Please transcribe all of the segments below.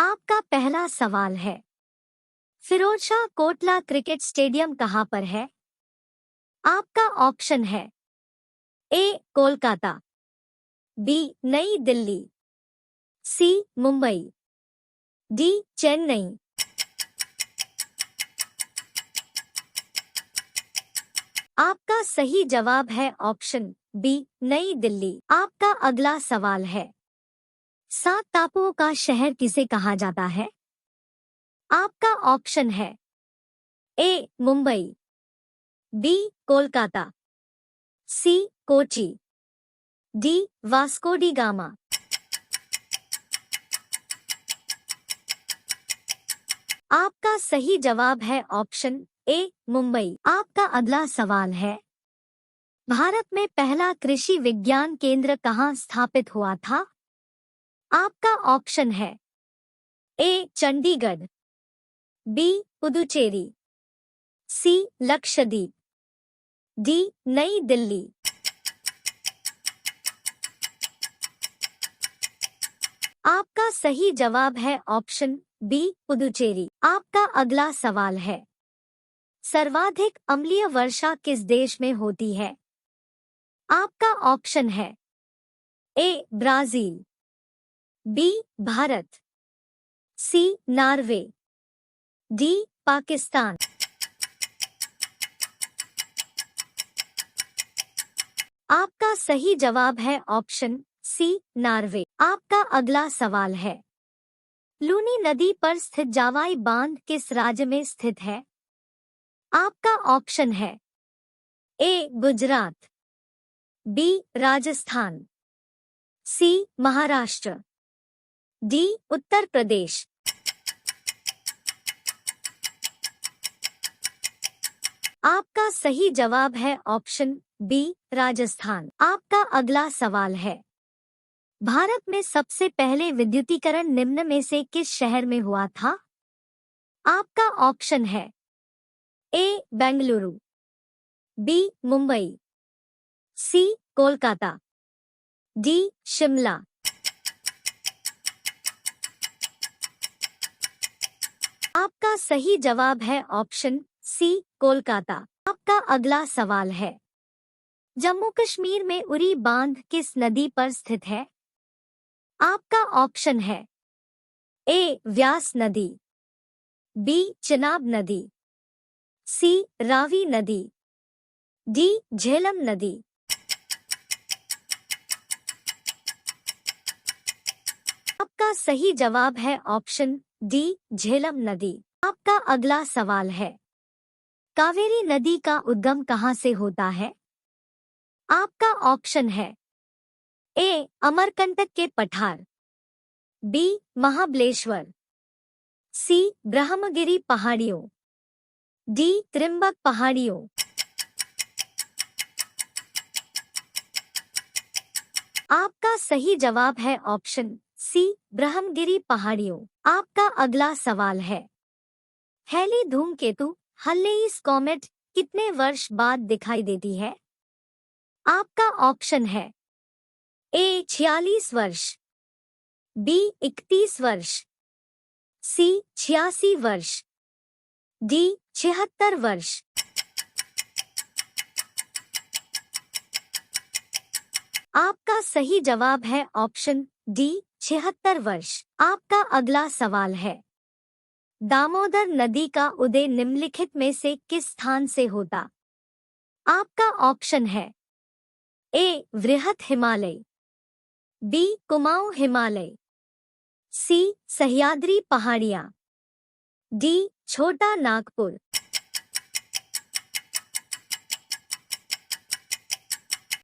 आपका पहला सवाल है, फिरोजशाह कोटला क्रिकेट स्टेडियम कहाँ पर है? आपका ऑप्शन है ए कोलकाता, बी नई दिल्ली, सी मुंबई, डी चेन्नई। आपका सही जवाब है ऑप्शन बी नई दिल्ली। आपका अगला सवाल है, 7 टापुओं का शहर किसे कहा जाता है? आपका ऑप्शन है A Mumbai, B Kolkata, C Kochi, D Vasco da Gama. आपका सही जवाब है ऑप्शन ए मुंबई। आपका अगला सवाल है, भारत में पहला कृषि विज्ञान केंद्र कहाँ स्थापित हुआ था? आपका ऑप्शन है ए चंडीगढ़, बी पुदुचेरी, सी लक्षद्वीप, डी नई दिल्ली। आपका सही जवाब है ऑप्शन बी पुदुचेरी। आपका अगला सवाल है, सर्वाधिक अम्लीय वर्षा किस देश में होती है? आपका ऑप्शन है A Brazil, B Bharat, C Norway, D Pakistan. आपका सही जवाब है ऑप्शन सी नॉर्वे। आपका अगला सवाल है, लूनी नदी पर स्थित जावाई बांध किस राज्य में स्थित है? आपका ऑप्शन है ए गुजरात, बी राजस्थान, सी महाराष्ट्र, डी उत्तर प्रदेश। आपका सही जवाब है ऑप्शन बी राजस्थान। आपका अगला सवाल है, भारत में सबसे पहले विद्युतीकरण निम्न में से किस शहर में हुआ था? आपका ऑप्शन है ए बेंगलुरु, बी मुंबई, सी कोलकाता, डी शिमला। आपका सही जवाब है ऑप्शन सी कोलकाता। आपका अगला सवाल है, जम्मू कश्मीर में उरी बांध किस नदी पर स्थित है? आपका ऑप्शन है ए व्यास नदी, बी चिनाब नदी, सी रावी नदी, डी झेलम नदी। आपका सही जवाब है ऑप्शन डी झेलम नदी। आपका अगला सवाल है, कावेरी नदी का उद्गम कहाँ से होता है? आपका ऑप्शन है ए अमरकंटक के पठार, बी महाबलेश्वर, सी ब्रह्मगिरी पहाड़ियों, डी त्रिम्बक पहाड़ियों। आपका सही जवाब है ऑप्शन सी ब्रह्मगिरी पहाड़ियों। आपका अगला सवाल है, हैली धूमकेतु हल्लेईस कॉमेट कितने वर्ष बाद दिखाई देती है? आपका ऑप्शन है ए 46 वर्ष, बी 31 वर्ष, सी 86 वर्ष, डी 76 वर्ष। आपका सही जवाब है ऑप्शन डी 76 वर्ष। आपका अगला सवाल है, दामोदर नदी का उदय निम्नलिखित में से किस स्थान से होता? आपका ऑप्शन है ए वृहत हिमालय, बी कुमाऊं हिमालय, सी सह्याद्री पहाड़ियां, डी छोटा नागपुर।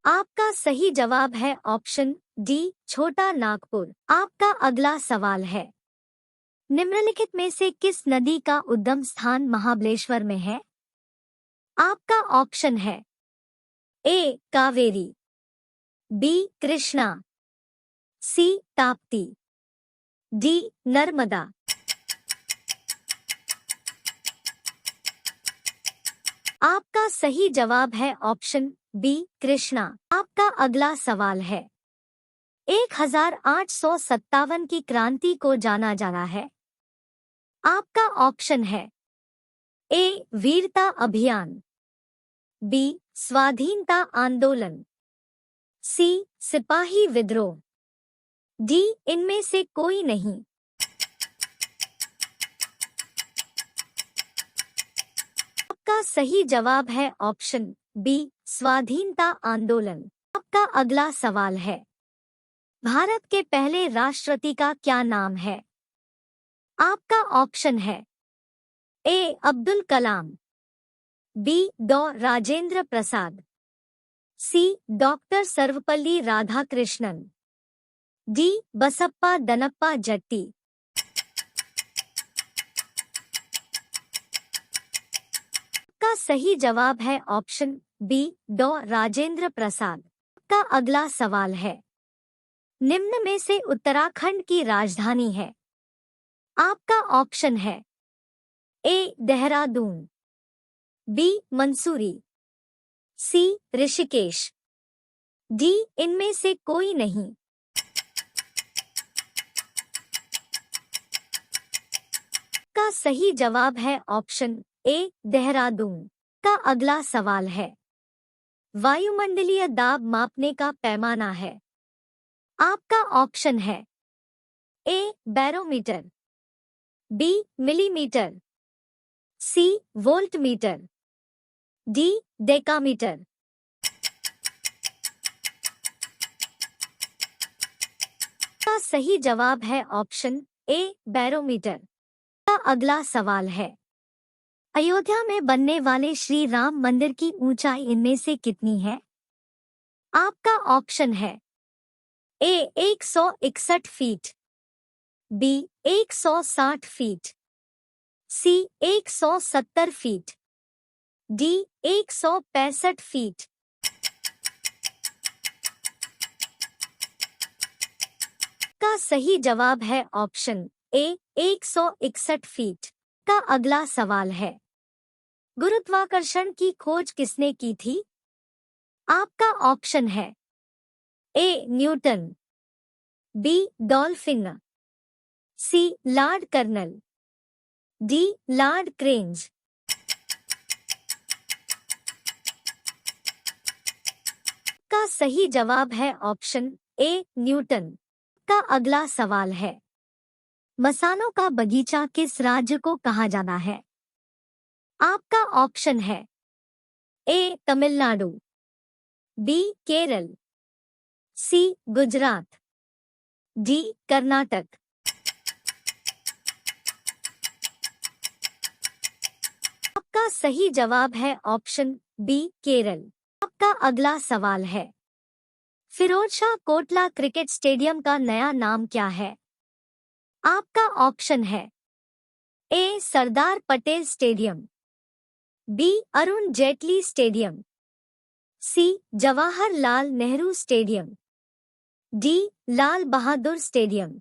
आपका सही जवाब है ऑप्शन डी छोटा नागपुर। आपका अगला सवाल है, निम्नलिखित में से किस नदी का उद्गम स्थान महाबलेश्वर में है? आपका ऑप्शन है ए कावेरी, बी कृष्णा, सी ताप्ती, डी नर्मदा। आपका सही जवाब है ऑप्शन बी कृष्णा। आपका अगला सवाल है, 1857 की क्रांति को जाना जाना है? आपका ऑप्शन है ए वीरता अभियान, बी स्वाधीनता आंदोलन, सी सिपाही विद्रोह, डी इनमें से कोई नहीं। आपका सही जवाब है ऑप्शन बी स्वाधीनता आंदोलन। आपका अगला सवाल है, भारत के पहले राष्ट्रपति का क्या नाम है? आपका ऑप्शन है ए अब्दुल कलाम, बी डॉ राजेंद्र प्रसाद, सी डॉक्टर सर्वपल्ली राधाकृष्णन, डी बसप्पा दनप्पा जट्टी। का सही जवाब है ऑप्शन बी डॉ राजेंद्र प्रसाद। का अगला सवाल है, निम्न में से उत्तराखंड की राजधानी है? आपका ऑप्शन है ए देहरादून, बी मंसूरी, सी ऋषिकेश, डी इनमें से कोई नहीं। का सही जवाब है ऑप्शन ए देहरादून। का अगला सवाल है, वायुमंडलीय दाब मापने का पैमाना है? आपका ऑप्शन है ए बैरोमीटर, बी मिलीमीटर, सी वोल्टमीटर, डी डेकामीटर। का सही जवाब है ऑप्शन ए बैरोमीटर। का अगला सवाल है, अयोध्या में बनने वाले श्री राम मंदिर की ऊंचाई इनमें से कितनी है? आपका ऑप्शन है ए 161 फीट, बी 160 फीट, सी 170 फीट, डी 165 फीट। का सही जवाब है ऑप्शन ए 161 फीट। का अगला सवाल है, गुरुत्वाकर्षण की खोज किसने की थी? आपका ऑप्शन है A Newton, B dolphin, C Lord कर्नल, डी लॉर्ड क्रेंज। का सही जवाब है ऑप्शन ए न्यूटन। का अगला सवाल है, मसालों का बगीचा किस राज्य को कहा जाना है? आपका ऑप्शन है ए तमिलनाडु, बी केरल, सी गुजरात, डी कर्नाटक। आपका सही जवाब है ऑप्शन बी केरल। आपका अगला सवाल है, फिरोजशाह कोटला क्रिकेट स्टेडियम का नया नाम क्या है? आपका ऑप्शन है A Sardar Patel stadium, B Arun Jaitley stadium, C Jawaharlal Nehru stadium, D Lal Bahadur stadium.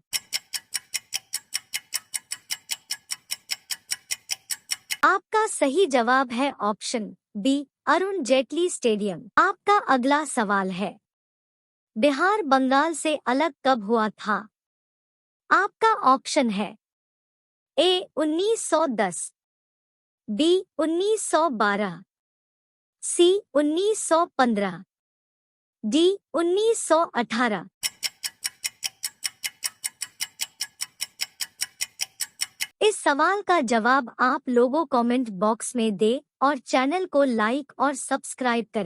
आपका सही जवाब है option B Arun Jaitley stadium. आपका अगला सवाल है, बिहार बंगाल से अलग कब हुआ था? आपका ऑप्शन है ए 1910, बी 1912, सी 1915, डी 1918। इस सवाल का जवाब आप लोगों कमेंट बॉक्स में दें और चैनल को लाइक और सब्सक्राइब करें।